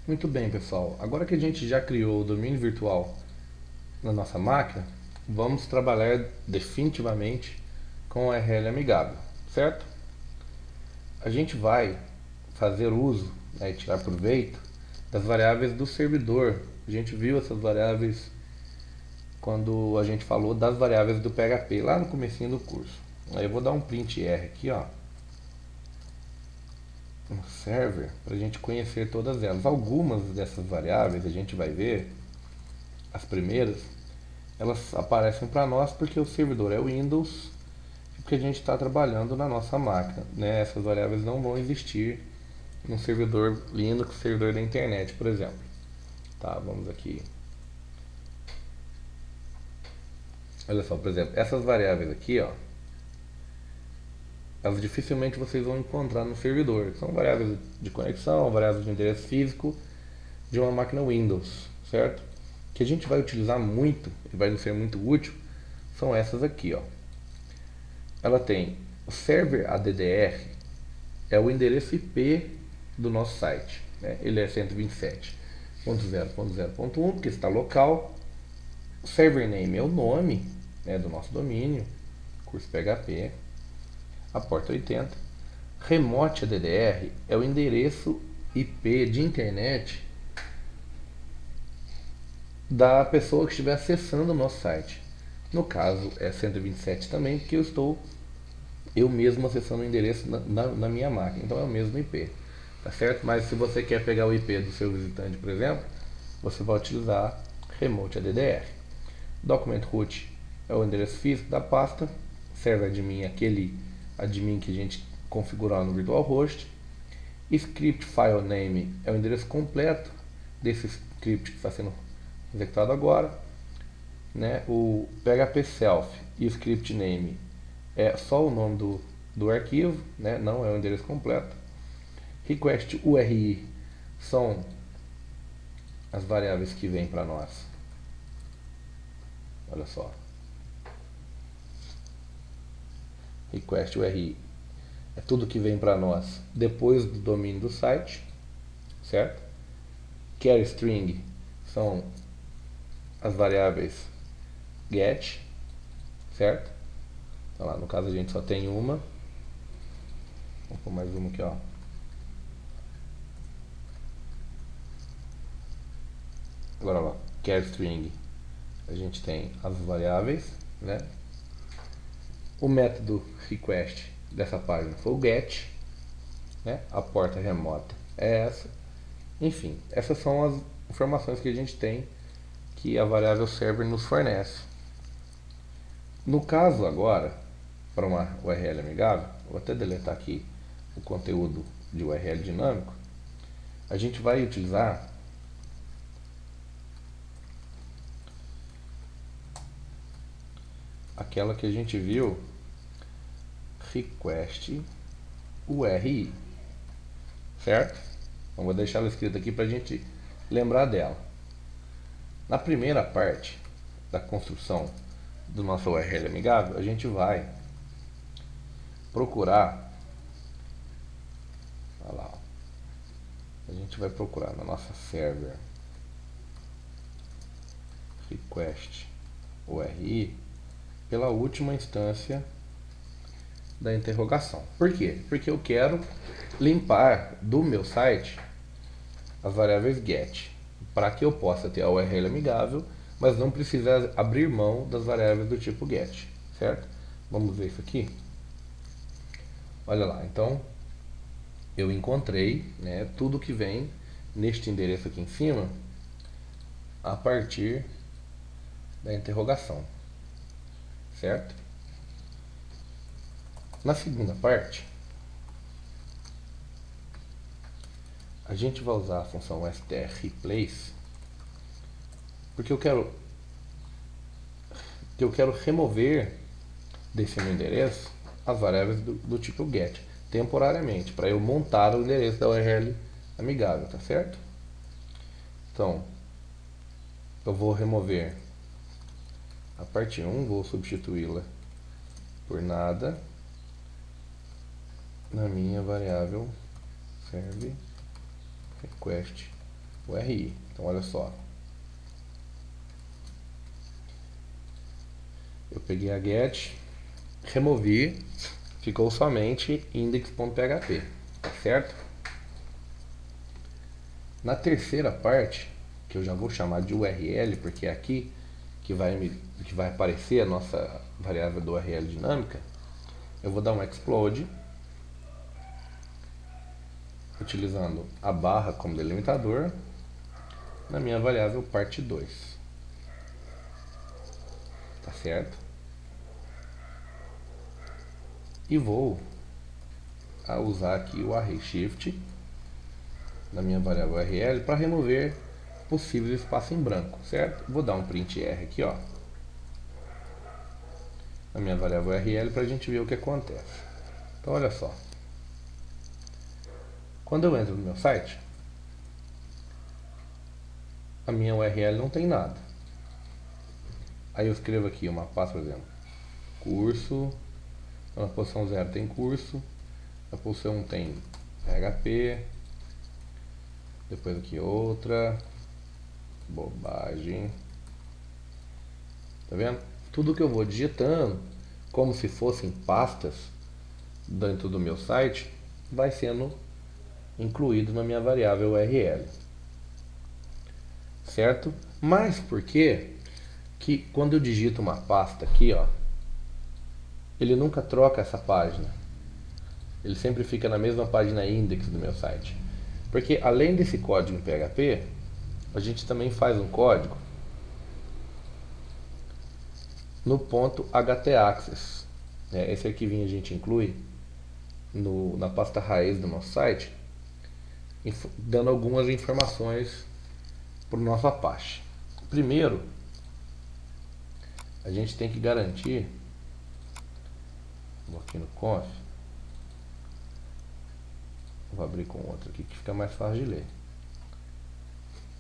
Muito bem, pessoal. Agora que a gente já criou o domínio virtual na nossa máquina, vamos trabalhar definitivamente com o URL amigável, certo? A gente vai fazer uso, né, e tirar proveito das variáveis do servidor. A gente viu essas variáveis quando a gente falou das variáveis do PHP lá no comecinho do curso. Aí eu vou dar um print R aqui, ó, no server, para a gente conhecer todas elas. Algumas dessas variáveis a gente vai ver, as primeiras, elas aparecem para nós porque o servidor é Windows e porque a gente está trabalhando na nossa máquina, né? Essas variáveis não vão existir no servidor Linux, servidor da internet, por exemplo. Tá, vamos aqui. Olha só, por exemplo, essas variáveis aqui, ó, elas dificilmente vocês vão encontrar no servidor. São variáveis de conexão, variáveis de endereço físico de uma máquina Windows, certo? O que a gente vai utilizar muito e vai nos ser muito útil são essas aqui, ó. Ela tem o server ADDR, é o endereço IP do nosso site, né? Ele é 127.0.0.1 porque está local. O server name é o nome, né, do nosso domínio, curso PHP. A porta 80. Remote ADDR é o endereço IP de internet da pessoa que estiver acessando o nosso site. No caso é 127 também, porque eu mesmo acessando o endereço na minha máquina, então é o mesmo IP, tá certo? Mas se você quer pegar o IP do seu visitante, por exemplo, você vai utilizar Remote ADDR. Document root é o endereço físico da pasta, server admin é aquele admin que a gente configurar no virtual host. Script file name é o endereço completo desse script que está sendo executado agora, né? O PHP self e o script name é só o nome do arquivo, né? Não é o endereço completo. Request URI são as variáveis que vêm para nós. Olha só. Request URI é tudo que vem para nós depois do domínio do site, certo? Char string são as variáveis get, certo? Então, lá, no caso a gente só tem uma. Vamos pôr mais uma aqui, ó. Agora lá, char string, a gente tem as variáveis, né? O método request dessa página foi o get, né? A porta remota é essa. Enfim, essas são as informações que a gente tem que a variável server nos fornece. No caso agora, para uma URL amigável, vou até deletar aqui o conteúdo de URL dinâmico, a gente vai utilizar aquela que a gente viu, request URI, certo? Então vou deixar ela escrita aqui para a gente lembrar dela. Na primeira parte da construção do nosso URL amigável, a gente vai procurar, olha lá, a gente vai procurar na nossa server request URI pela última instância da interrogação. Por quê? Porque eu quero limpar do meu site as variáveis get, para que eu possa ter a URL amigável, mas não precisa abrir mão das variáveis do tipo get, certo? Vamos ver isso aqui. Olha lá, então eu encontrei, né, tudo que vem neste endereço aqui em cima a partir da interrogação, certo? Na segunda parte, a gente vai usar a função strReplace porque eu quero remover desse meu endereço as variáveis do tipo get temporariamente, para eu montar o endereço da URL amigável, tá certo? Então, eu vou remover a parte 1, vou substituí-la por nada na minha variável serve request URI. Então olha só, eu peguei a get, removi, ficou somente index.php, certo? Na terceira parte, que eu já vou chamar de URL, porque é aqui que vai aparecer a nossa variável do URL dinâmica, eu vou dar um explode, utilizando a barra como delimitador, na minha variável parte 2. Tá certo? E vou usar aqui o array shift na minha variável URL para remover possíveis espaços em branco, certo? Vou dar um print R aqui, ó, na minha variável URL para a gente ver o que acontece. Então olha só, quando eu entro no meu site, a minha URL não tem nada. Aí eu escrevo aqui uma pasta, por exemplo, curso, na posição 0 tem curso, na posição 1 tem PHP, depois aqui outra, bobagem, tá vendo? Tudo que eu vou digitando, como se fossem pastas dentro do meu site, vai sendo incluído na minha variável URL, certo? Mas por que quando eu digito uma pasta aqui, ó, ele nunca troca essa página? Ele sempre fica na mesma página index do meu site. Porque além desse código em PHP, a gente também faz um código no ponto htaccess. Esse arquivinho a gente inclui na pasta raiz do nosso site, dando algumas informações para o nosso Apache. Primeiro, a gente tem que garantir, vou aqui no conf, vou abrir com outro aqui que fica mais fácil de ler.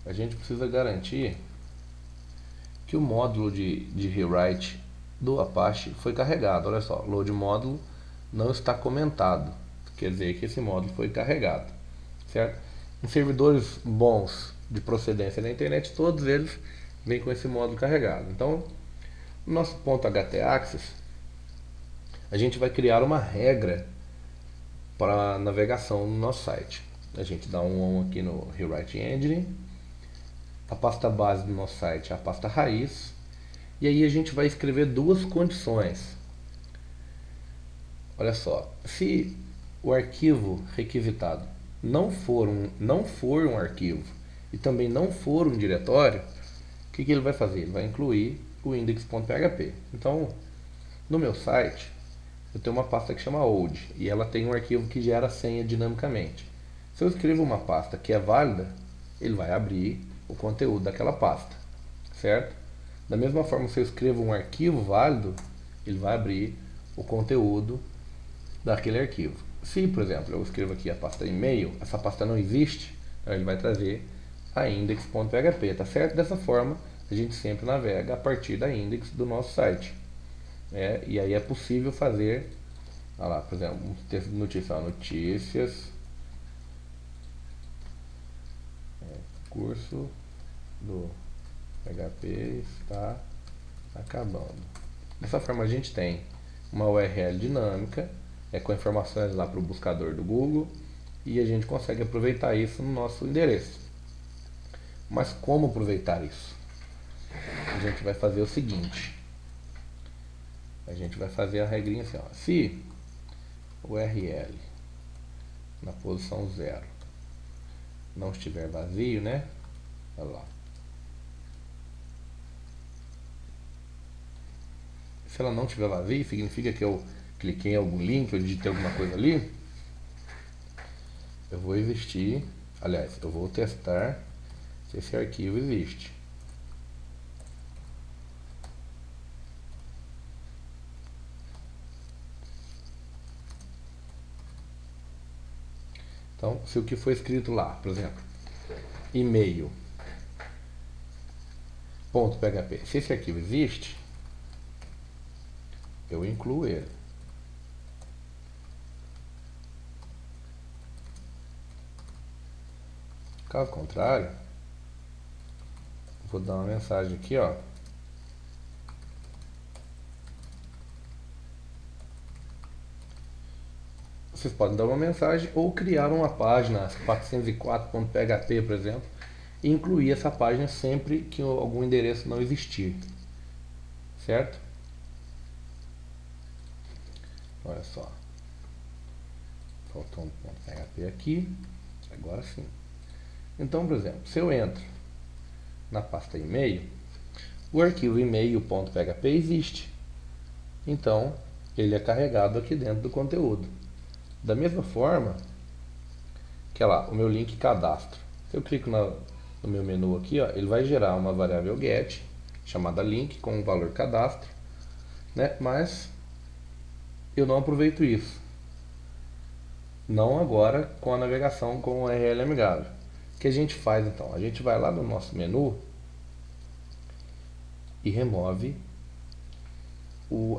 A gente precisa garantir que o módulo de rewrite do Apache foi carregado. Olha só, load módulo não está comentado, quer dizer que esse módulo foi carregado, certo? Em servidores bons de procedência na internet, todos eles vêm com esse módulo carregado. Então, no nosso ponto htaccess, a gente vai criar uma regra para a navegação no nosso site. A gente dá um on aqui no Rewrite Engine, a pasta base do nosso site é a pasta raiz, e aí a gente vai escrever duas condições. Olha só, se o arquivo requisitado não for um arquivo e também não for um diretório, o que ele vai fazer? Ele vai incluir o index.php. Então, no meu site, eu tenho uma pasta que chama old e ela tem um arquivo que gera senha dinamicamente. Se eu escrevo uma pasta que é válida, ele vai abrir o conteúdo daquela pasta, certo? Da mesma forma, se eu escrevo um arquivo válido, ele vai abrir o conteúdo daquele arquivo. Se, por exemplo, eu escrevo aqui a pasta e-mail, essa pasta não existe, então ele vai trazer a index.php, tá certo? Dessa forma, a gente sempre navega a partir da index do nosso site. E aí é possível fazer, olha lá, por exemplo, um texto de notícia, notícias, curso do PHP está acabando. Dessa forma a gente tem uma URL dinâmica, com informações lá para o buscador do Google, e a gente consegue aproveitar isso no nosso endereço. Mas como aproveitar isso? A gente vai fazer o seguinte, a gente vai fazer a regrinha assim, ó, se o URL na posição 0 não estiver vazio, né? Olha lá. Se ela não estiver vazia, significa que eu cliquei em algum link, eu digitei alguma coisa ali. Eu vou eu vou testar se esse arquivo existe. Então, se o que foi escrito lá, por exemplo, e-mail .php, se esse arquivo existe, eu incluo ele. Caso contrário, Vou dar uma mensagem aqui, ó. Vocês podem dar uma mensagem ou criar uma página 404.php, por exemplo, e incluir essa página sempre que algum endereço não existir, certo? Olha só, faltou um ponto .php aqui, agora sim. Então, por exemplo, se eu entro na pasta e-mail, o arquivo e-mail.php existe, então ele é carregado aqui dentro do conteúdo. Da mesma forma que lá, o meu link cadastro. Se eu clico no meu menu aqui, ó, ele vai gerar uma variável get chamada link com um valor cadastro, né? Mas eu não aproveito isso. Não agora com a navegação com o URL amigável. O que a gente faz então? A gente vai lá no nosso menu e remove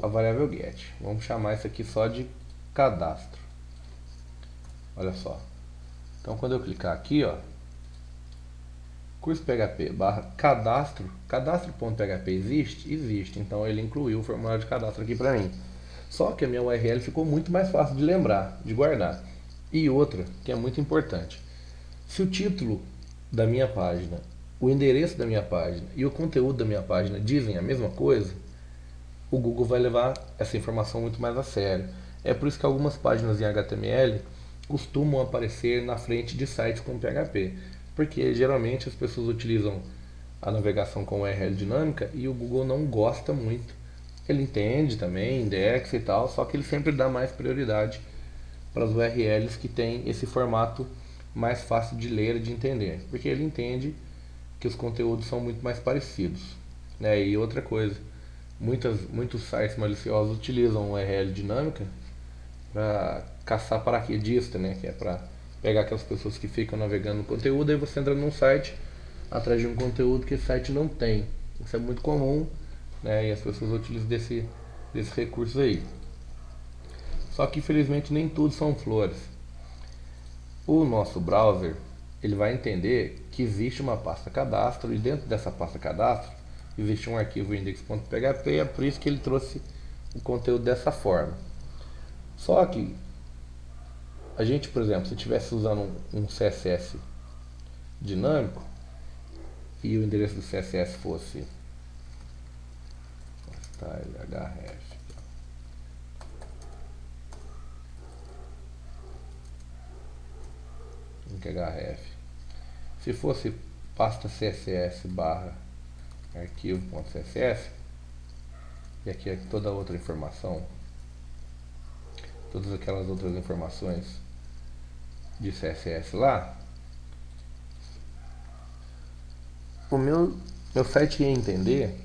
a variável get. Vamos chamar isso aqui só de cadastro. Olha só. Então quando eu clicar aqui, ó, curso PHP barra cadastro, cadastro.php existe? Existe. Então ele incluiu o formulário de cadastro aqui para mim. Só que a minha URL ficou muito mais fácil de lembrar, de guardar. E outra, que é muito importante. Se o título da minha página, o endereço da minha página e o conteúdo da minha página dizem a mesma coisa, o Google vai levar essa informação muito mais a sério. É por isso que algumas páginas em HTML costumam aparecer na frente de sites com PHP, porque geralmente as pessoas utilizam a navegação com URL dinâmica e o Google não gosta muito. Ele entende também, indexa e tal, só que ele sempre dá mais prioridade para as URLs que tem esse formato mais fácil de ler e de entender, porque ele entende que os conteúdos são muito mais parecidos, né? E outra coisa, muitos sites maliciosos utilizam URL dinâmica para caçar paraquedista, né? Que é para pegar aquelas pessoas que ficam navegando no conteúdo e você entra num site atrás de um conteúdo que esse site não tem. Isso é muito comum, né? E as pessoas utilizam desse recurso aí. Só que infelizmente nem tudo são flores. O nosso browser ele vai entender que existe uma pasta cadastro e dentro dessa pasta cadastro existe um arquivo index.php, é por isso que ele trouxe o conteúdo dessa forma. Só que a gente, por exemplo, se estivesse usando um CSS dinâmico e o endereço do CSS fosse stylehref, href, se fosse pasta css barra arquivo.css, e aqui é toda outra informação, todas aquelas outras informações de CSS lá, o meu site ia entender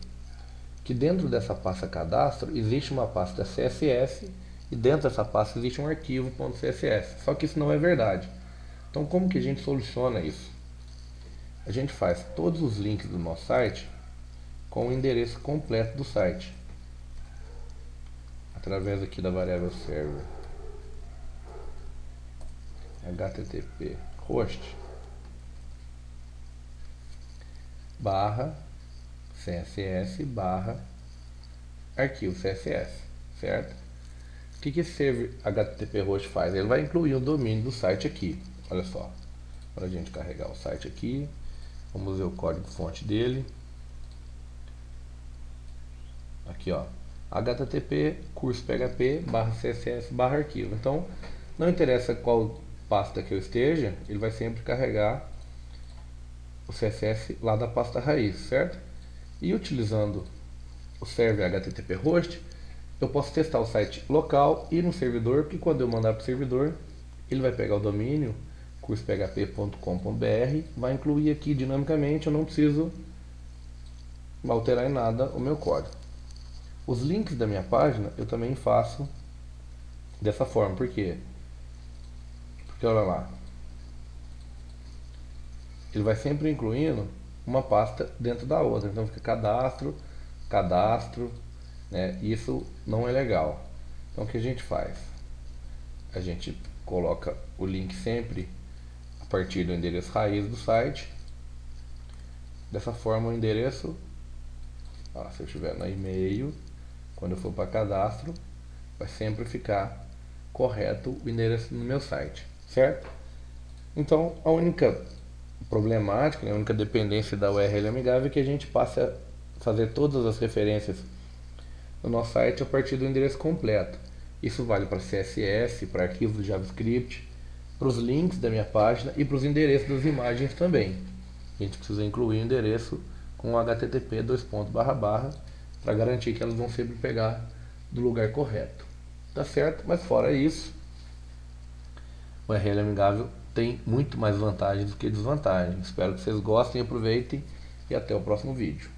que dentro dessa pasta cadastro existe uma pasta CSS e dentro dessa pasta existe um arquivo.css. Só que isso não é verdade. Então como que a gente soluciona isso? A gente faz todos os links do nosso site com o endereço completo do site, através aqui da variável server http host barra css barra arquivo css, certo? O que esse server http host faz? Ele vai incluir o domínio do site aqui. Olha só, para a gente carregar o site aqui, vamos ver o código fonte dele. Aqui, ó, http curso php barra css barra arquivo. Então, não interessa qual pasta que eu esteja, ele vai sempre carregar o CSS lá da pasta raiz, certo? E utilizando o server http host, eu posso testar o site local e no servidor, porque quando eu mandar para o servidor, ele vai pegar o domínio cursophp.com.br, vai incluir aqui dinamicamente, eu não preciso alterar em nada o meu código. Os links da minha página eu também faço dessa forma, por quê? Porque olha lá, ele vai sempre incluindo uma pasta dentro da outra, então fica cadastro, né? Isso não é legal. Então o que a gente faz? A gente coloca o link sempre a partir do endereço raiz do site Dessa forma o endereço, se eu estiver no e-mail, quando eu for para cadastro, vai sempre ficar correto o endereço no meu site, certo? Então a única problemática, né, a única dependência da URL amigável é que a gente passe a fazer todas as referências no nosso site a partir do endereço completo. Isso vale para CSS, para arquivos de JavaScript, para os links da minha página e para os endereços das imagens também. A gente precisa incluir o endereço com http para garantir que elas vão sempre pegar do lugar correto. Tá certo? Mas fora isso, o URL amigável tem muito mais vantagens do que desvantagens. Espero que vocês gostem, aproveitem e até o próximo vídeo.